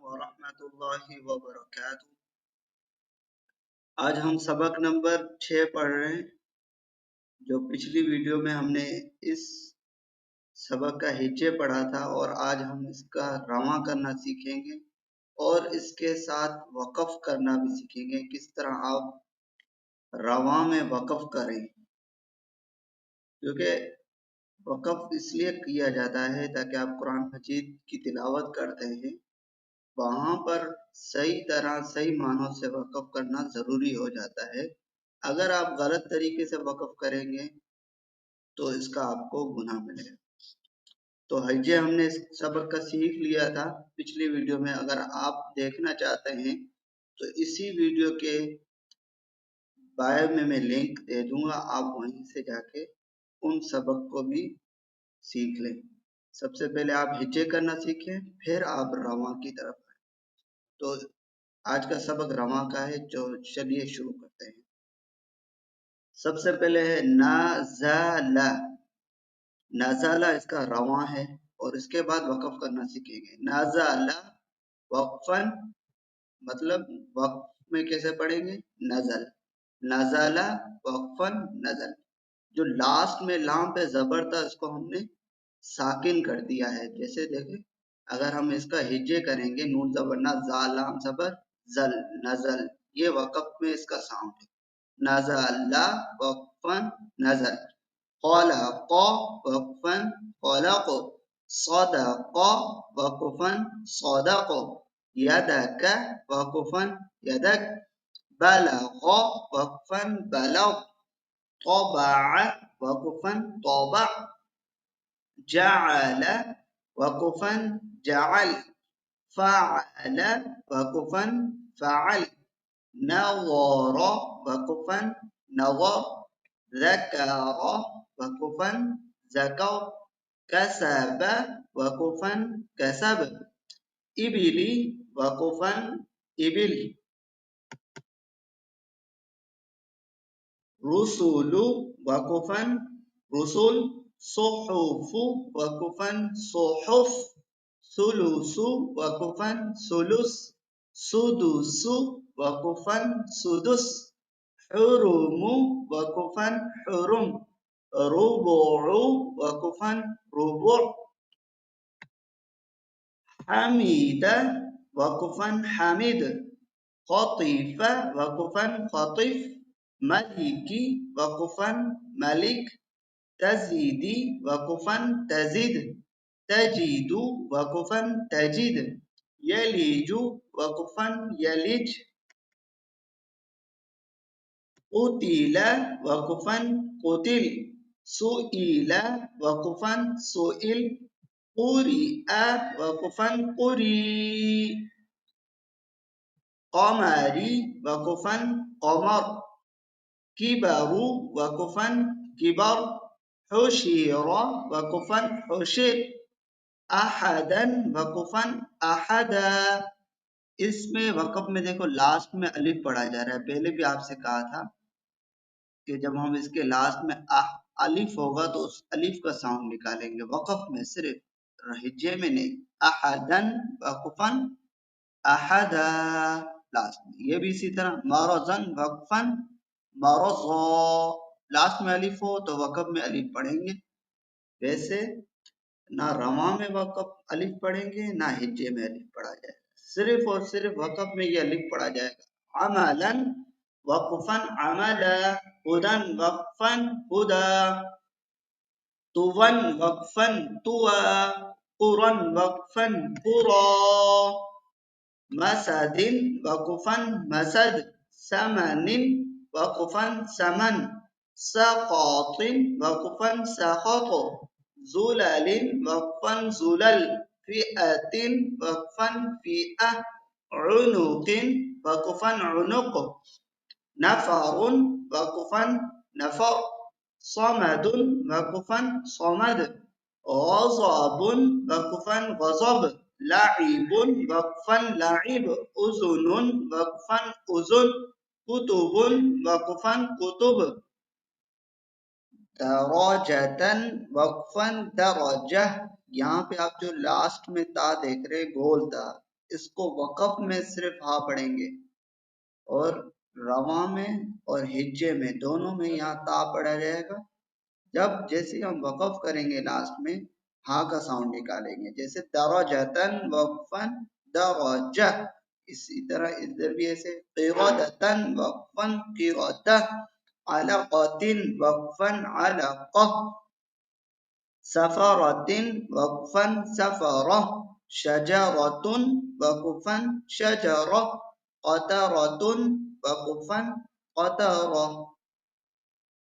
वरहमतुल्लाहि वबरकातुहू। आज हम सबक नंबर 6 पढ़ रहे हैं। जो पिछली वीडियो में हमने इस सबक का हिज्जे पढ़ा था और आज हम इसका रवां करना सीखेंगे और इसके साथ वक़फ़ करना भी सीखेंगे। किस तरह आप रवां में वक़फ़ करें, क्योंकि वक़फ़ इसलिए किया जाता है ताकि आप कुरान मजीद की तिलावत करते हैं, वहाँ पर सही तरह सही मानों से वक़फ़ करना ज़रूरी हो जाता है। अगर आप गलत तरीके से वक़फ़ करेंगे तो इसका आपको गुनाह मिलेगा। तो हिज्जे हमने इस सबक का सीख लिया था पिछली वीडियो में। अगर आप देखना चाहते हैं तो इसी वीडियो के बायो में मैं लिंक दे दूंगा, आप वहीं से जाके उन सबक को भी सीख लें। सबसे पहले आप हिज्जे करना सीखें, फिर आप रवां की तरफ आए। तो आज का सबक रवां का है, जो चलिए शुरू करते हैं। सबसे पहले है नाज़ाला। नाज़ाला इसका रवां है और इसके बाद वक़फ़ करना सीखेंगे। नाज़ाला वक़फ़न, मतलब वक़फ़ में कैसे पढ़ेंगे? नज़ल। नज़ला वक़फ़न नज़ल। जो लास्ट में लाम पे ज़बर था इसको हमने साकिन कर दिया है। जैसे देखें, अगर हम इसका हिज्जे करेंगे, नून ज़बर ना, ज़ा लाम ज़बर ज़ल, नज़ल, ये वक़फ़ में इसका साउंड है। नज़ला वक़फ़न नज़ल। ख़लक़ वक़फ़न ख़लक़। सदक़ वक़फ़न सदक़। यदक वक़फ़न यदक। बलग़ वक़फ़न बलग़। طبع वक़फ़न طبع। जअल वक़फ़न जअल। फ़अल वक़फ़न फ़अल। नज़र वक़फ़न नज़र। ذكر वक़फ़न ذكر। كسب वक़फ़न كسب। إبلي वक़फ़न إبل। رسل वक़फ़न رسل। صحف वक़फ़न صحف। ثلث वक़फ़न ثلث। سدس वक़फ़न سدس। حرم वक़फ़न حرم। ربع वक़फ़न ربع। حميد वक़फ़न حميد। خطف वक़फ़न خطف। ملك वक़फ़न ملك। تزيد वक़फ़न تزيد। تجد वक़फ़न تجد। يلج वक़फ़न يلج। قتل वक़फ़न قتل। سئل वक़फ़न سئل। قرئ वक़फ़न قرئ। قمري वक़फ़न قمر। كبر वक़फ़न كبر। حشر वक़फ़न حشر। أحدا वक़फ़न أحدا। इसमें वक़फ़ में देखो लास्ट में अलिफ पढ़ा जा रहा है। पहले भी आपसे कहा था कि जब हम इसके लास्ट में अलिफ होगा तो उस अलिफ का साउंड निकालेंगे वक़फ़ में, सिर्फ हिज्जे में नहीं। अहदन वक़फ़न अहदा लास्ट में। ये भी इसी तरह। मरज़न वक़फ़न मरज़ा। लास्ट में अलिफ हो तो वक़फ़ में अलिफ पढ़ेंगे। वैसे ना रवां में वक़फ़ अलिफ पढ़ेंगे, ना हिज्जे में अलिफ पढ़ा जाएगा। सिर्फ और सिर्फ वक़फ़ में ये अलिफ पढ़ा जाएगा। अमलन वक़फ़न अमला। हुदन वक़फ़न हुदा। तुवन वक़फ़न तुवा। कुरन वक़फ़न कुरा। मसदिन वक़फ़न मसद। समनिन वक़फ़न समन। सक़ातिन वक़फ़न सक़त। ज़ुललिन वक़फ़न ज़ुलल। फ़िअतिन वक़फ़न फ़िअह। उनुक़िन वक़फ़न उनुक़। नफ़रुन वक़फ़न नफ़र। صمدٌ वक़फ़न صमद। غضبٌ वक़फ़न غضب। लዒबुन वक़फ़न लዒब। उज़ुनुन वक़फ़न उज़ुन। कुतुबुन वक़फ़न कुतुब। दरजतन वक़फ़न दरजह। यहाँ पे आप जो लास्ट में ता देख रहे हैं, गोल ता, اس کو وقف میں صرف ہا پڑھیں گے اور رواں میں اور ہجے میں دونوں میں یہاں تا پڑھا جائے گا. جب جیسے ہم وقف کریں گے لاسٹ میں ہا کا ساؤنڈ نکالیں گے، جیسے درجتن وقفن درجہ، اسی طرح ادھر بھی ایسے قرادتن وقفن قرادہ، علقتن وقفن علقہ، سفرتن وقفن سفرہ، شجرتن وقفن شجرہ، قطرتن وقفن قطرہ.